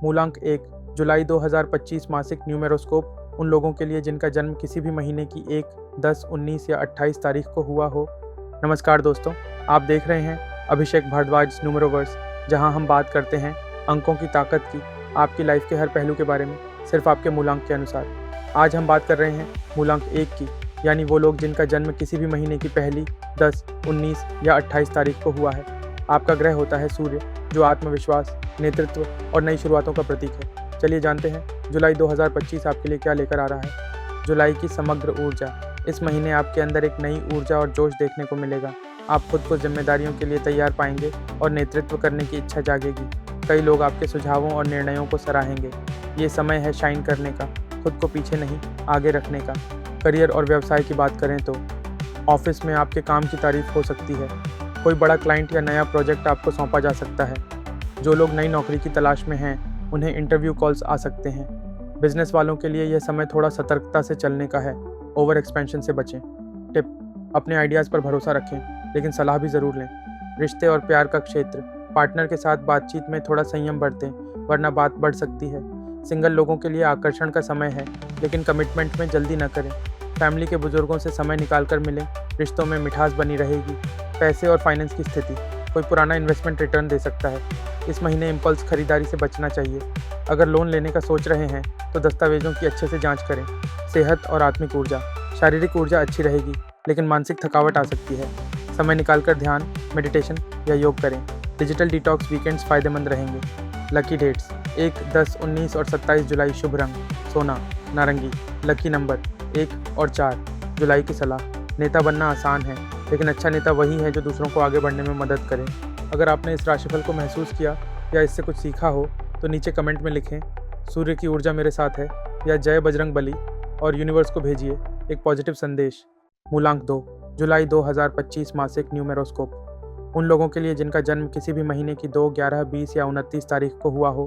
मूलांक 1 जुलाई 2025 मासिक न्यूमेरोस्कोप उन लोगों के लिए जिनका जन्म किसी भी महीने की 1, 10, 19 या 28 तारीख को हुआ हो। नमस्कार दोस्तों, आप देख रहे हैं अभिषेक भारद्वाज न्यूमेरोवर्स, जहां हम बात करते हैं अंकों की ताकत की, आपकी लाइफ के हर पहलू के बारे में, सिर्फ आपके मूलांक के अनुसार। आज हम बात कर रहे हैं मूलांक 1 की, यानी वो लोग जिनका जन्म किसी भी महीने की पहली, 10, 19 या 28 तारीख को हुआ है। आपका ग्रह होता है सूर्य, जो आत्मविश्वास, नेतृत्व और नई शुरुआतों का प्रतीक है। चलिए जानते हैं जुलाई 2025 आपके लिए क्या लेकर आ रहा है। जुलाई की समग्र ऊर्जा। इस महीने आपके अंदर एक नई ऊर्जा और जोश देखने को मिलेगा। आप खुद को जिम्मेदारियों के लिए तैयार पाएंगे और नेतृत्व करने की इच्छा जागेगी। कई लोग आपके सुझावों और निर्णयों को सराहेंगे। ये समय है शाइन करने का, खुद को पीछे नहीं आगे रखने का। करियर और व्यवसाय की बात करें तो ऑफिस में आपके काम की तारीफ हो सकती है। कोई बड़ा क्लाइंट या नया प्रोजेक्ट आपको सौंपा जा सकता है। जो लोग नई नौकरी की तलाश में हैं, उन्हें इंटरव्यू कॉल्स आ सकते हैं। बिजनेस वालों के लिए यह समय थोड़ा सतर्कता से चलने का है। ओवर एक्सपेंशन से बचें। टिप: अपने आइडियाज़ पर भरोसा रखें, लेकिन सलाह भी ज़रूर लें। रिश्ते और प्यार का क्षेत्र। पार्टनर के साथ बातचीत में थोड़ा संयम बरतें, वरना बात बढ़ सकती है। सिंगल लोगों के लिए आकर्षण का समय है, लेकिन कमिटमेंट में जल्दी न करें। फैमिली के बुजुर्गों से समय निकाल कर मिलें, रिश्तों में मिठास बनी रहेगी। पैसे और फाइनेंस की स्थिति। कोई पुराना इन्वेस्टमेंट रिटर्न दे सकता है। इस महीने इम्पल्स खरीदारी से बचना चाहिए। अगर लोन लेने का सोच रहे हैं तो दस्तावेजों की अच्छे से जांच करें। सेहत और आत्मिक ऊर्जा। शारीरिक ऊर्जा अच्छी रहेगी, लेकिन मानसिक थकावट आ सकती है। समय निकालकर ध्यान, मेडिटेशन या योग करें। डिजिटल डिटॉक्स वीकेंड्स फायदेमंद रहेंगे। लकी डेट्स 1, 10, 19 और 27 जुलाई। शुभ रंग सोना, नारंगी। लकी नंबर 1 और 4। जुलाई की सलाह। नेता बनना आसान है, लेकिन अच्छा नेता वही है जो दूसरों को आगे बढ़ने में मदद करे। अगर आपने इस राशिफल को महसूस किया या इससे कुछ सीखा हो तो नीचे कमेंट में लिखें सूर्य की ऊर्जा मेरे साथ है, या जय बजरंग बली, और यूनिवर्स को भेजिए एक पॉजिटिव संदेश। मूलांक 2 जुलाई 2025 मासिक न्यूमेरोस्कोप उन लोगों के लिए जिनका जन्म किसी भी महीने की 2, 11, 20 या 29 तारीख को हुआ हो।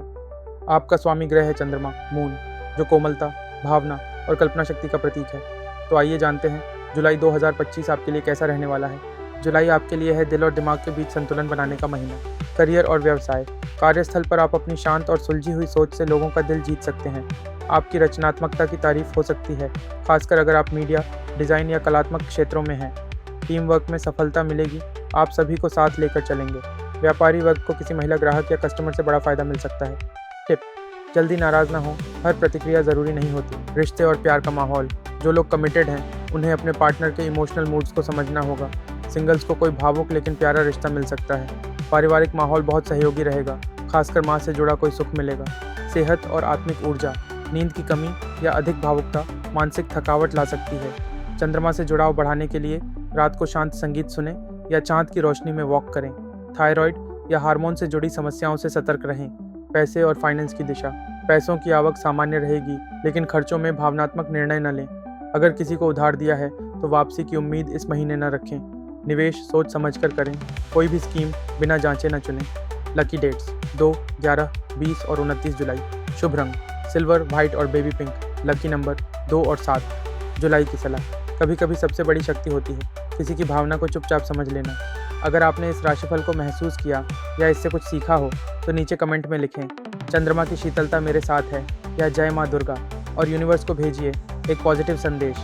आपका स्वामी ग्रह है चंद्रमा, मून, जो कोमलता, भावना और कल्पना शक्ति का प्रतीक है। तो आइए जानते हैं जुलाई 2025 आपके लिए कैसा रहने वाला है। जुलाई आपके लिए है दिल और दिमाग के बीच संतुलन बनाने का महीना। करियर और व्यवसाय। कार्यस्थल पर आप अपनी शांत और सुलझी हुई सोच से लोगों का दिल जीत सकते हैं। आपकी रचनात्मकता की तारीफ हो सकती है, खासकर अगर आप मीडिया, डिज़ाइन या कलात्मक क्षेत्रों में हैं। टीम वर्क में सफलता मिलेगी, आप सभी को साथ लेकर चलेंगे। व्यापारी वर्ग को किसी महिला ग्राहक या कस्टमर से बड़ा फायदा मिल सकता है। टिप: जल्दी नाराज़ ना हो, हर प्रतिक्रिया ज़रूरी नहीं होती। रिश्ते और प्यार का माहौल। जो लोग कमिटेड हैं, उन्हें अपने पार्टनर के इमोशनल मूड्स को समझना होगा। सिंगल्स को कोई भावुक लेकिन प्यारा रिश्ता मिल सकता है। पारिवारिक माहौल बहुत सहयोगी रहेगा, खासकर माँ से जुड़ा कोई सुख मिलेगा। सेहत और आत्मिक ऊर्जा। नींद की कमी या अधिक भावुकता मानसिक थकावट ला सकती है। चंद्रमा से जुड़ाव बढ़ाने के लिए रात को शांत संगीत सुनें या चांद की रोशनी में वॉक करें। थायराइड या हार्मोन से जुड़ी समस्याओं से सतर्क रहें। पैसे और फाइनेंस की दिशा। पैसों की आवक सामान्य रहेगी, लेकिन खर्चों में भावनात्मक निर्णय न लें। अगर किसी को उधार दिया है तो वापसी की उम्मीद इस महीने न रखें। निवेश सोच समझकर करें। कोई भी स्कीम बिना जांचे न चुनें। लकी डेट्स 2, 11, 20 और 29 जुलाई। शुभ रंग सिल्वर, वाइट और बेबी पिंक। लकी नंबर 2 और 7। जुलाई की सलाह। कभी कभी सबसे बड़ी शक्ति होती है किसी की भावना को चुपचाप समझ लेना। अगर आपने इस राशिफल को महसूस किया या इससे कुछ सीखा हो तो नीचे कमेंट में लिखें चंद्रमा की शीतलता मेरे साथ है, या जय माँ दुर्गा, और यूनिवर्स को भेजिए एक पॉजिटिव संदेश।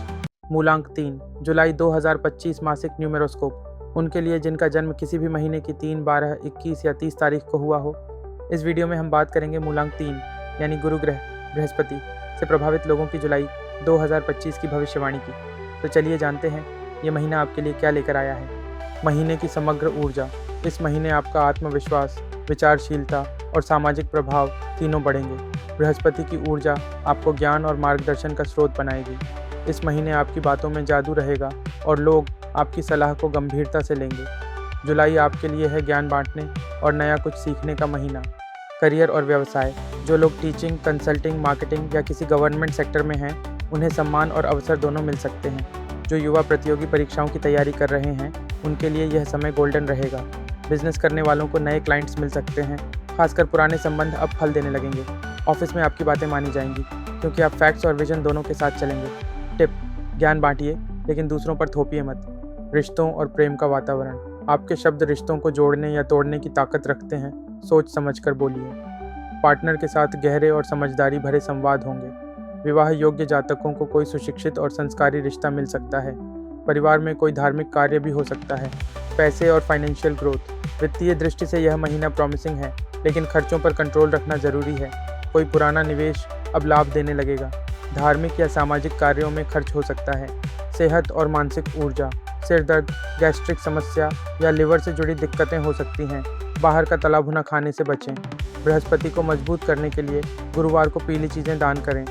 मूलांक 3 जुलाई 2025 मासिक न्यूमेरोस्कोप उनके लिए जिनका जन्म किसी भी महीने की 3, 12, 21 या 30 तारीख को हुआ हो। इस वीडियो में हम बात करेंगे मूलांक 3 यानी गुरु ग्रह बृहस्पति से प्रभावित लोगों की जुलाई 2025 की भविष्यवाणी की। तो चलिए जानते हैं ये महीना आपके लिए क्या लेकर आया है। महीने की समग्र ऊर्जा। इस महीने आपका आत्मविश्वास, विचारशीलता और सामाजिक प्रभाव तीनों बढ़ेंगे। बृहस्पति की ऊर्जा आपको ज्ञान और मार्गदर्शन का स्रोत बनाएगी। इस महीने आपकी बातों में जादू रहेगा और लोग आपकी सलाह को गंभीरता से लेंगे। जुलाई आपके लिए है ज्ञान बांटने और नया कुछ सीखने का महीना। करियर और व्यवसाय। जो लोग टीचिंग, कंसल्टिंग, मार्केटिंग या किसी गवर्नमेंट सेक्टर में हैं, उन्हें सम्मान और अवसर दोनों मिल सकते हैं। जो युवा प्रतियोगी परीक्षाओं की तैयारी कर रहे हैं, उनके लिए यह समय गोल्डन रहेगा। बिजनेस करने वालों को नए क्लाइंट्स मिल सकते हैं, खासकर पुराने संबंध अब फल देने लगेंगे। ऑफिस में आपकी बातें मानी जाएंगी, क्योंकि आप फैक्ट्स और विजन दोनों के साथ चलेंगे। टिप: ज्ञान बांटिए, लेकिन दूसरों पर थोपिए मत। रिश्तों और प्रेम का वातावरण। आपके शब्द रिश्तों को जोड़ने या तोड़ने की ताकत रखते हैं, सोच समझकर बोलिए। पार्टनर के साथ गहरे और समझदारी भरे संवाद होंगे। विवाह योग्य जातकों को कोई सुशिक्षित और संस्कारी रिश्ता मिल सकता है। परिवार में कोई धार्मिक कार्य भी हो सकता है। पैसे और फाइनेंशियल ग्रोथ। वित्तीय दृष्टि से यह महीना प्रॉमिसिंग है, लेकिन खर्चों पर कंट्रोल रखना जरूरी है। कोई पुराना निवेश अब लाभ देने लगेगा। धार्मिक या सामाजिक कार्यों में खर्च हो सकता है। सेहत और मानसिक ऊर्जा। सिर दर्द, गैस्ट्रिक समस्या या लिवर से जुड़ी दिक्कतें हो सकती हैं। बाहर का तला भुना खाने से बचें। बृहस्पति को मजबूत करने के लिए गुरुवार को पीली चीज़ें दान करें।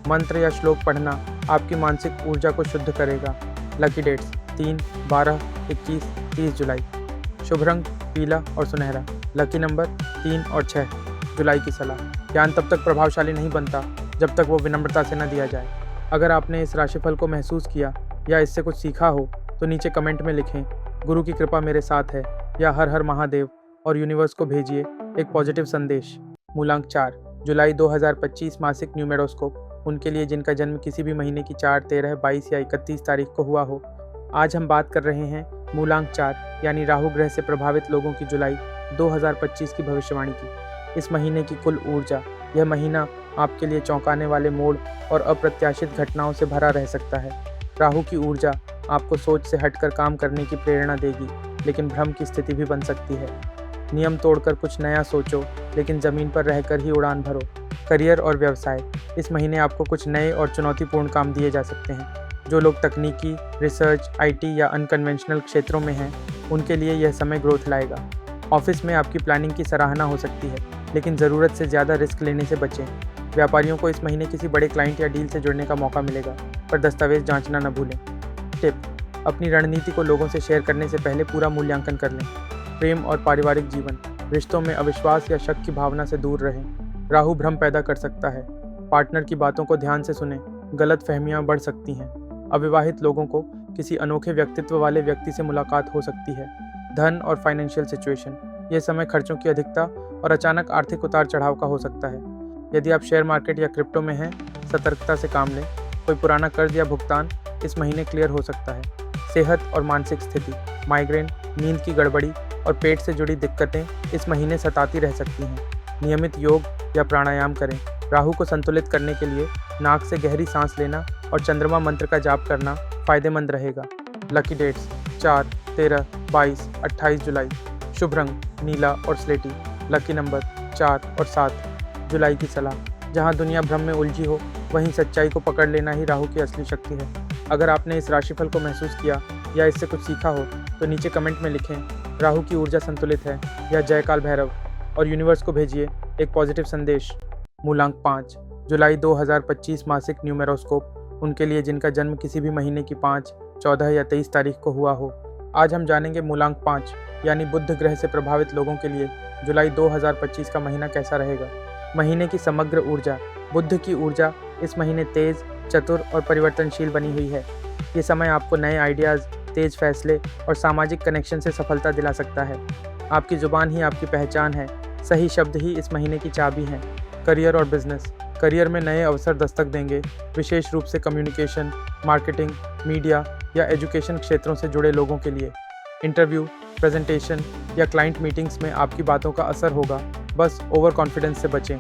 मंत्र या श्लोक पढ़ना आपकी मानसिक ऊर्जा को शुद्ध करेगा। लकी डेट्स 3, 12, 21, 30 जुलाई। शुभ रंग पीला और सुनहरा। लकी नंबर 3 और 6। जुलाई की सलाह। ज्ञान तब तक प्रभावशाली नहीं बनता जब तक वो विनम्रता से न दिया जाए। अगर आपने इस राशिफल को महसूस किया या इससे कुछ सीखा हो तो नीचे कमेंट में लिखें, गुरु की कृपा मेरे साथ है, या हर हर महादेव, और यूनिवर्स को भेजिए एक पॉजिटिव संदेश। मूलांक 4 जुलाई 2025 मासिक न्यूमेरोस्कोप उनके लिए जिनका जन्म किसी भी महीने की 4, 13, 22 या 31 तारीख को हुआ हो। आज हम बात कर रहे हैं मूलांक 4 यानी राहु ग्रह से प्रभावित लोगों की जुलाई 2025 की भविष्यवाणी की। इस महीने की कुल ऊर्जा। यह महीना आपके लिए चौंकाने वाले मोड़ और अप्रत्याशित घटनाओं से भरा रह सकता है। राहु की ऊर्जा आपको सोच से हटकर काम करने की प्रेरणा देगी, लेकिन भ्रम की स्थिति भी बन सकती है। नियम तोड़कर कुछ नया सोचो, लेकिन ज़मीन पर रहकर ही उड़ान भरो। करियर और व्यवसाय। इस महीने आपको कुछ नए और चुनौतीपूर्ण काम दिए जा सकते हैं। जो लोग तकनीकी, रिसर्च, आईटी या अनकन्वेंशनल क्षेत्रों में हैं, उनके लिए यह समय ग्रोथ लाएगा। ऑफिस में आपकी प्लानिंग की सराहना हो सकती है, लेकिन ज़रूरत से ज़्यादा रिस्क लेने से बचें। व्यापारियों को इस महीने किसी बड़े क्लाइंट या डील से जुड़ने का मौका मिलेगा, पर दस्तावेज जांचना न भूलें। टिप: अपनी रणनीति को लोगों से शेयर करने से पहले पूरा मूल्यांकन कर लें। प्रेम और पारिवारिक जीवन। रिश्तों में अविश्वास या शक की भावना से दूर रहें। राहु भ्रम पैदा कर सकता है। पार्टनर की बातों को ध्यान से सुनें, गलत फहमियाँ बढ़ सकती हैं। अविवाहित लोगों को किसी अनोखे व्यक्तित्व वाले व्यक्ति से मुलाकात हो सकती है। धन और फाइनेंशियल सिचुएशन। यह समय खर्चों की अधिकता और अचानक आर्थिक उतार चढ़ाव का हो सकता है। यदि आप शेयर मार्केट या क्रिप्टो में हैं, सतर्कता से काम लें। कोई पुराना कर्ज या भुगतान इस महीने क्लियर हो सकता है। सेहत और मानसिक स्थिति। माइग्रेन, नींद की गड़बड़ी और पेट से जुड़ी दिक्कतें इस महीने सताती रह सकती हैं। नियमित योग या प्राणायाम करें। राहु को संतुलित करने के लिए नाक से गहरी सांस लेना और चंद्रमा मंत्र का जाप करना फायदेमंद रहेगा। लकी डेट्स 4, 13, 22, 28 जुलाई। शुभ रंग नीला और स्लेटी। लकी नंबर 4 और 7। जुलाई की सलाह। जहां दुनिया भ्रम में उलझी हो, वहीं सच्चाई को पकड़ लेना ही राहु की असली शक्ति है। अगर आपने इस राशिफल को महसूस किया या इससे कुछ सीखा हो तो नीचे कमेंट में लिखें, राहु की ऊर्जा संतुलित है, या जय काल भैरव, और यूनिवर्स को भेजिए एक पॉजिटिव संदेश। मूलांक 5 जुलाई 2025 मासिक न्यूमेरोस्कोप उनके लिए जिनका जन्म किसी भी महीने की 5, 14 या 23 तारीख को हुआ हो। आज हम जानेंगे मूलांक 5 यानी बुध ग्रह से प्रभावित लोगों के लिए जुलाई 2025 का महीना कैसा रहेगा। महीने की समग्र ऊर्जा। बुध की ऊर्जा इस महीने तेज, चतुर और परिवर्तनशील बनी हुई है। ये समय आपको नए आइडियाज़, तेज फैसले और सामाजिक कनेक्शन से सफलता दिला सकता है। आपकी जुबान ही आपकी पहचान है। सही शब्द ही इस महीने की चाबी हैं। करियर और बिजनेस। करियर में नए अवसर दस्तक देंगे, विशेष रूप से कम्युनिकेशन, मार्केटिंग, मीडिया या एजुकेशन क्षेत्रों से जुड़े लोगों के लिए। इंटरव्यू, प्रेजेंटेशन या क्लाइंट मीटिंग्स में आपकी बातों का असर होगा, बस ओवर कॉन्फिडेंस से बचें।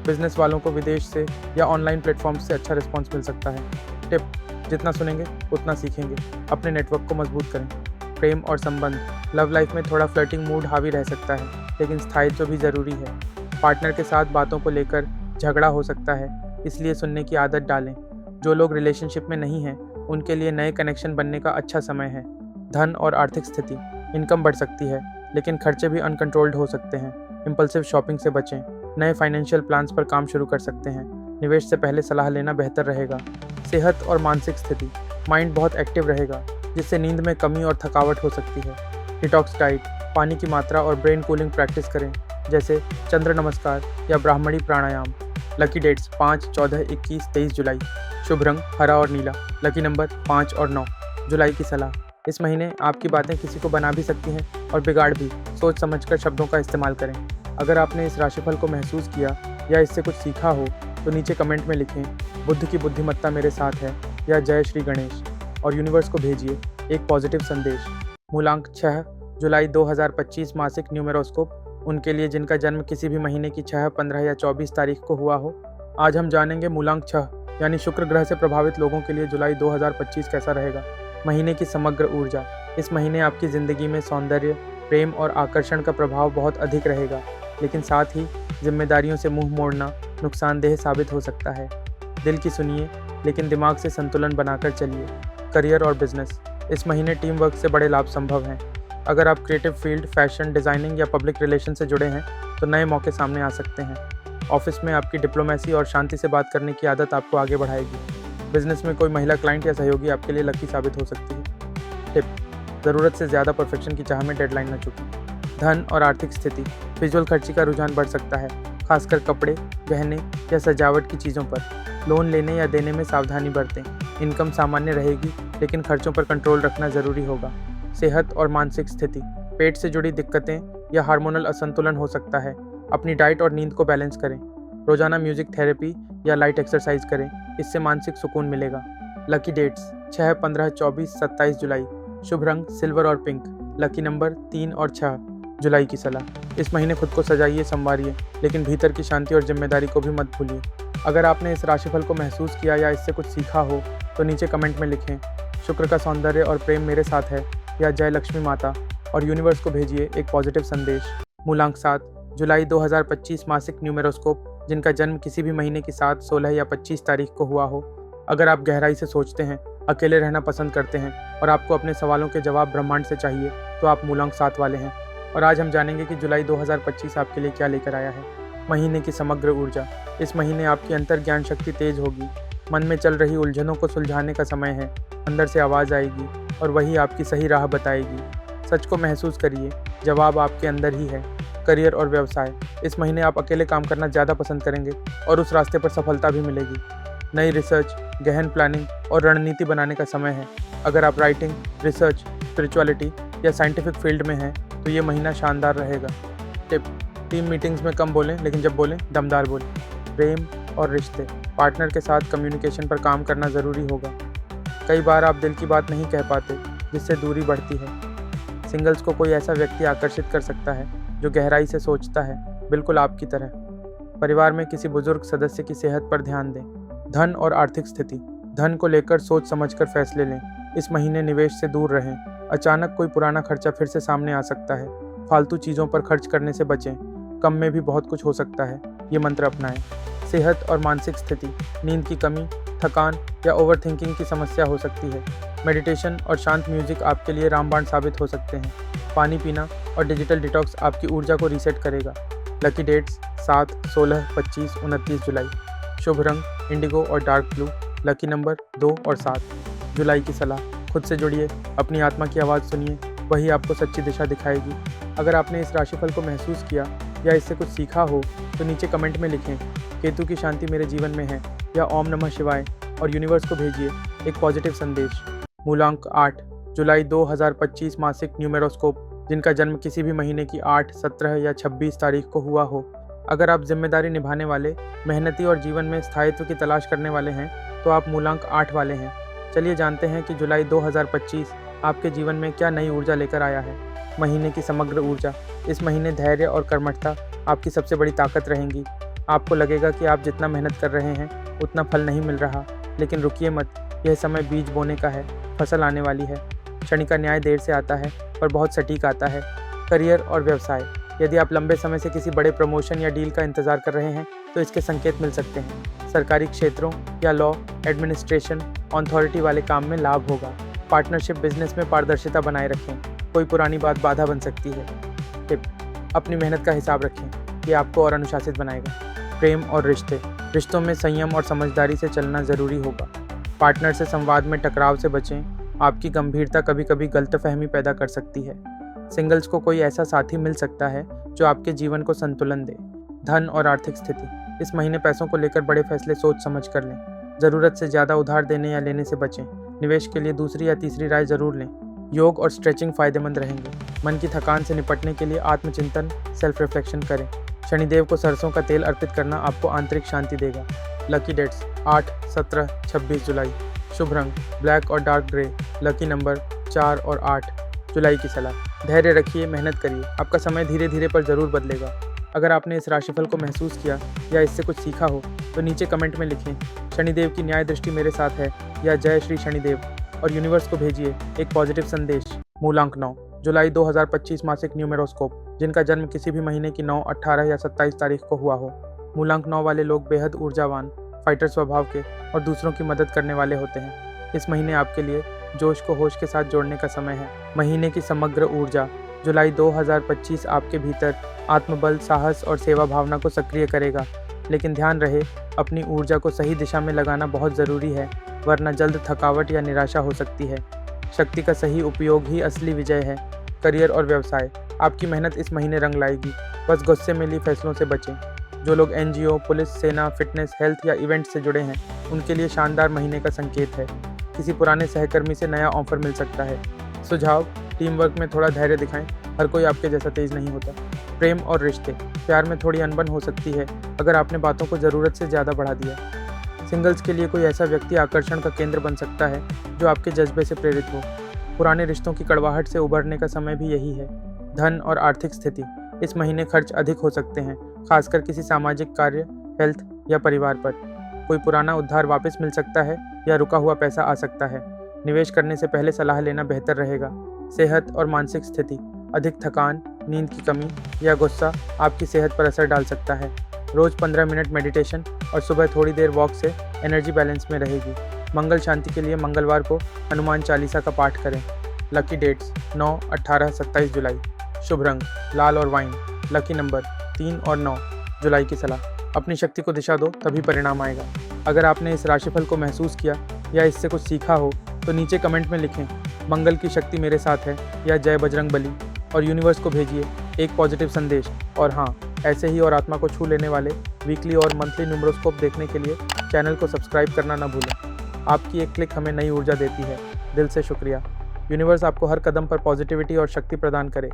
बिजनेस वालों को विदेश से या ऑनलाइन प्लेटफॉर्म्स से अच्छा रिस्पॉन्स मिल सकता है। टिप: जितना सुनेंगे उतना सीखेंगे। अपने नेटवर्क को मजबूत करें। प्रेम और संबंध। लव लाइफ में थोड़ा फ्लर्टिंग मूड हावी रह सकता है, लेकिन स्थायित्व भी ज़रूरी है। पार्टनर के साथ बातों को लेकर झगड़ा हो सकता है, इसलिए सुनने की आदत डालें। जो लोग रिलेशनशिप में नहीं हैं, उनके लिए नए कनेक्शन बनने का अच्छा समय है। धन और आर्थिक स्थिति। इनकम बढ़ सकती है, लेकिन खर्चे भी अनकंट्रोल्ड हो सकते हैं। इम्पल्सिव शॉपिंग से बचें। नए फाइनेंशियल प्लान्स पर काम शुरू कर सकते हैं। निवेश से पहले सलाह लेना बेहतर रहेगा। सेहत और मानसिक स्थिति। माइंड बहुत एक्टिव रहेगा, जिससे नींद में कमी और थकावट हो सकती है। Detox diet. पानी की मात्रा और ब्रेन कूलिंग प्रैक्टिस करें, जैसे चंद्र नमस्कार या ब्राह्मणी प्राणायाम। लकी डेट्स 5, 14, 21, 23 जुलाई। शुभ रंग हरा और नीला। लकी नंबर 5 और 9। जुलाई की सलाह। इस महीने आपकी बातें किसी को बना भी सकती हैं और बिगाड़ भी। सोच समझकर शब्दों का इस्तेमाल करें। अगर आपने इस राशिफल को महसूस किया या इससे कुछ सीखा हो तो नीचे कमेंट में लिखें, बुद्ध की बुद्धिमत्ता मेरे साथ है, या जय श्री गणेश, और यूनिवर्स को भेजिए एक पॉजिटिव संदेश। मूलांक 6 जुलाई 2025 मासिक न्यूमेरोस्कोप उनके लिए जिनका जन्म किसी भी महीने की 6, 15 या 24 तारीख को हुआ हो। आज हम जानेंगे मूलांक 6 यानी शुक्र ग्रह से प्रभावित लोगों के लिए जुलाई 2025 कैसा रहेगा। महीने की समग्र ऊर्जा। इस महीने आपकी ज़िंदगी में सौंदर्य, प्रेम और आकर्षण का प्रभाव बहुत अधिक रहेगा, लेकिन साथ ही जिम्मेदारियों से मुंह मोड़ना नुकसानदेह साबित हो सकता है। दिल की सुनिए, लेकिन दिमाग से संतुलन बनाकर चलिए। करियर और बिजनेस। इस महीने टीम वर्क से बड़े लाभ संभव हैं। अगर आप क्रिएटिव फील्ड, फैशन, डिज़ाइनिंग या पब्लिक रिलेशन से जुड़े हैं तो नए मौके सामने आ सकते हैं। ऑफिस में आपकी डिप्लोमेसी और शांति से बात करने की आदत आपको आगे बढ़ाएगी। बिजनेस में कोई महिला क्लाइंट या सहयोगी आपके लिए लकी साबित हो सकती है। टिप: ज़रूरत से ज़्यादा परफेक्शन की चाह में डेडलाइन न चुकें। धन और आर्थिक स्थिति। फिजूल खर्ची का रुझान बढ़ सकता है, खासकर कपड़े, गहने या सजावट की चीज़ों पर। लोन लेने या देने में सावधानी बरतें। इनकम सामान्य रहेगी, लेकिन खर्चों पर कंट्रोल रखना ज़रूरी होगा। सेहत और मानसिक स्थिति। पेट से जुड़ी दिक्कतें या हार्मोनल असंतुलन हो सकता है। अपनी डाइट और नींद को बैलेंस करें। रोजाना म्यूजिक थेरेपी या लाइट एक्सरसाइज करें, इससे मानसिक सुकून मिलेगा। लकी डेट्स 6, 15, 24, 27 जुलाई। शुभ रंग सिल्वर और पिंक। लकी नंबर 3 और 6। जुलाई की सलाह। इस महीने खुद को सजाइए, संवारिए, लेकिन भीतर की शांति और जिम्मेदारी को भी मत भूलिए। अगर आपने इस राशिफल को महसूस किया या इससे कुछ सीखा हो तो नीचे कमेंट में लिखें। शुक्र का सौंदर्य और प्रेम मेरे साथ है या जय लक्ष्मी माता, और यूनिवर्स को भेजिए एक पॉजिटिव संदेश। मूलांक 7 जुलाई 2025 मासिक न्यूमेरोस्कोप। जिनका जन्म किसी भी महीने की 7, 16 या 25 तारीख को हुआ हो। अगर आप गहराई से सोचते हैं, अकेले रहना पसंद करते हैं और आपको अपने सवालों के जवाब ब्रह्मांड से चाहिए, तो आप मूलांक 7 वाले हैं। और आज हम जानेंगे कि जुलाई 2025 आपके लिए क्या लेकर आया है। महीने की समग्र ऊर्जा। इस महीने आपकी अंतर ज्ञान शक्ति तेज होगी। मन में चल रही उलझनों को सुलझाने का समय है। अंदर से आवाज़ आएगी और वही आपकी सही राह बताएगी। सच को महसूस करिए, जवाब आपके अंदर ही है। करियर और व्यवसाय। इस महीने आप अकेले काम करना ज़्यादा पसंद करेंगे और उस रास्ते पर सफलता भी मिलेगी। नई रिसर्च, गहन प्लानिंग और रणनीति बनाने का समय है। अगर आप राइटिंग, रिसर्च, स्पिरिचुअलिटी या साइंटिफिक फील्ड में हैं तो ये महीना शानदार रहेगा। टिप: टीम मीटिंग्स में कम बोलें, लेकिन जब बोलें दमदार बोलें। प्रेम और रिश्ते। पार्टनर के साथ कम्युनिकेशन पर काम करना ज़रूरी होगा। कई बार आप दिल की बात नहीं कह पाते, जिससे दूरी बढ़ती है। सिंगल्स को कोई ऐसा व्यक्ति आकर्षित कर सकता है जो गहराई से सोचता है, बिल्कुल आपकी तरह। परिवार में किसी बुजुर्ग सदस्य की सेहत पर ध्यान दें। धन और आर्थिक स्थिति। धन को लेकर सोच समझकर फैसले लें। इस महीने निवेश से दूर रहें। अचानक कोई पुराना खर्चा फिर से सामने आ सकता है। फालतू चीज़ों पर खर्च करने से बचें। कम में भी बहुत कुछ हो सकता है, ये मंत्र अपनाएं। सेहत और मानसिक स्थिति। नींद की कमी, थकान या ओवरथिंकिंग की समस्या हो सकती है। मेडिटेशन और शांत म्यूजिक आपके लिए रामबाण साबित हो सकते हैं। पानी पीना और डिजिटल डिटॉक्स आपकी ऊर्जा को रीसेट करेगा। लकी डेट्स 7, 16, 25, 29 जुलाई। शुभ रंग इंडिगो और डार्क ब्लू। लकी नंबर 2 और 7। जुलाई की सलाह। खुद से जुड़िए, अपनी आत्मा की आवाज़ सुनिए, वही आपको सच्ची दिशा दिखाएगी। अगर आपने इस राशिफल को महसूस किया या इससे कुछ सीखा हो तो नीचे कमेंट में लिखें केतु की शांति मेरे जीवन में है या ओम नमः शिवाय, और यूनिवर्स को भेजिए एक पॉजिटिव संदेश। मूलांक 8 जुलाई 2025 मासिक न्यूमेरोस्कोप। जिनका जन्म किसी भी महीने की 8, 17 या 26 तारीख को हुआ हो। अगर आप जिम्मेदारी निभाने वाले, मेहनती और जीवन में स्थायित्व की तलाश करने वाले हैं तो आप मूलांक 8 वाले हैं। चलिए जानते हैं कि जुलाई 2025 आपके जीवन में क्या नई ऊर्जा लेकर आया है। महीने की समग्र ऊर्जा। इस महीने धैर्य और कर्मठता आपकी सबसे बड़ी ताकत रहेंगी। आपको लगेगा कि आप जितना मेहनत कर रहे हैं उतना फल नहीं मिल रहा, लेकिन रुकिए मत, यह समय बीज बोने का है, फसल आने वाली है। शनि का न्याय देर से आता है पर बहुत सटीक आता है। करियर और व्यवसाय। यदि आप लंबे समय से किसी बड़े प्रमोशन या डील का इंतजार कर रहे हैं तो इसके संकेत मिल सकते हैं। सरकारी क्षेत्रों या लॉ, एडमिनिस्ट्रेशन, अथॉरिटी वाले काम में लाभ होगा। पार्टनरशिप बिजनेस में पारदर्शिता बनाए रखें, कोई पुरानी बात बाधा बन सकती है। टिप: अपनी मेहनत का हिसाब रखें, ये आपको और अनुशासित बनाएगा। प्रेम और रिश्ते। रिश्तों में संयम और समझदारी से चलना ज़रूरी होगा। पार्टनर से संवाद में टकराव से बचें, आपकी गंभीरता कभी कभी गलतफहमी पैदा कर सकती है। सिंगल्स को कोई ऐसा साथी मिल सकता है जो आपके जीवन को संतुलन दे। धन और आर्थिक स्थिति। इस महीने पैसों को लेकर बड़े फैसले सोच समझ कर लें। ज़रूरत से ज़्यादा उधार देने या लेने से बचें। निवेश के लिए दूसरी या तीसरी राय जरूर लें। योग और स्ट्रेचिंग फायदेमंद रहेंगे। मन की थकान से निपटने के लिए आत्मचिंतन, सेल्फ रिफ्लेक्शन करें। शनिदेव को सरसों का तेल अर्पित करना आपको आंतरिक शांति देगा। लकी डेट्स 8, 17, 26 जुलाई। शुभ रंग ब्लैक और डार्क ग्रे। लकी नंबर 4 और 8। जुलाई की सलाह। धैर्य रखिए, मेहनत करिए, आपका समय धीरे धीरे पर ज़रूर बदलेगा। अगर आपने इस राशिफल को महसूस किया या इससे कुछ सीखा हो तो नीचे कमेंट में लिखें शनिदेव की न्याय दृष्टि मेरे साथ है या जय श्री शनिदेव और यूनिवर्स को भेजिए एक पॉजिटिव संदेश। मूलांक 9 जुलाई 2025 मासिक न्यूमेरोस्कोप जिनका जन्म किसी भी महीने की 9, 18 या 27 तारीख को हुआ हो। मूलांक 9 वाले लोग बेहद ऊर्जावान, फाइटर स्वभाव के और दूसरों की मदद करने वाले होते हैं। इस महीने आपके लिए जोश को होश के साथ जोड़ने का समय है। महीने की समग्र ऊर्जा जुलाई 2025 आपके भीतर आत्मबल, साहस और सेवा भावना को सक्रिय करेगा। लेकिन ध्यान रहे, अपनी ऊर्जा को सही दिशा में लगाना बहुत ज़रूरी है, वरना जल्द थकावट या निराशा हो सकती है। शक्ति का सही उपयोग ही असली विजय है। करियर और व्यवसाय, आपकी मेहनत इस महीने रंग लाएगी, बस गुस्से में ली फैसलों से बचें। जो लोग NGO, पुलिस, सेना, फिटनेस, हेल्थ या इवेंट से जुड़े हैं उनके लिए शानदार महीने का संकेत है। किसी पुराने सहकर्मी से नया ऑफर मिल सकता है। सुझाव, टीम वर्क में थोड़ा धैर्य दिखाएं, हर कोई आपके जैसा तेज नहीं होता। प्रेम और रिश्ते, प्यार में थोड़ी अनबन हो सकती है अगर आपने बातों को ज़रूरत से ज़्यादा बढ़ा दिया। सिंगल्स के लिए कोई ऐसा व्यक्ति आकर्षण का केंद्र बन सकता है जो आपके जज्बे से प्रेरित हो। पुराने रिश्तों की कड़वाहट से उबरने का समय भी यही है। धन और आर्थिक स्थिति, इस महीने खर्च अधिक हो सकते हैं, खासकर किसी सामाजिक कार्य, हेल्थ या परिवार पर। कोई पुराना उधार वापस मिल सकता है या रुका हुआ पैसा आ सकता है। निवेश करने से पहले सलाह लेना बेहतर रहेगा। सेहत और मानसिक स्थिति, अधिक थकान, नींद की कमी या गुस्सा आपकी सेहत पर असर डाल सकता है। रोज़ 15 मिनट मेडिटेशन और सुबह थोड़ी देर वॉक से एनर्जी बैलेंस में रहेगी। मंगल शांति के लिए मंगलवार को हनुमान चालीसा का पाठ करें। लकी डेट्स 9, 18, 27 जुलाई। शुभ रंग लाल और वाइन। लकी नंबर 3 और 9 जुलाई की सलाह, अपनी शक्ति को दिशा दो, तभी परिणाम आएगा। अगर आपने इस राशिफल को महसूस किया या इससे कुछ सीखा हो तो नीचे कमेंट में लिखें मंगल की शक्ति मेरे साथ है या जय बजरंग बली और यूनिवर्स को भेजिए एक पॉजिटिव संदेश। और हाँ, ऐसे ही और आत्मा को छू लेने वाले वीकली और मंथली न्यूमेरोस्कोप देखने के लिए चैनल को सब्सक्राइब करना ना भूलें। आपकी एक क्लिक हमें नई ऊर्जा देती है। दिल से शुक्रिया। यूनिवर्स आपको हर कदम पर पॉजिटिविटी और शक्ति प्रदान करे।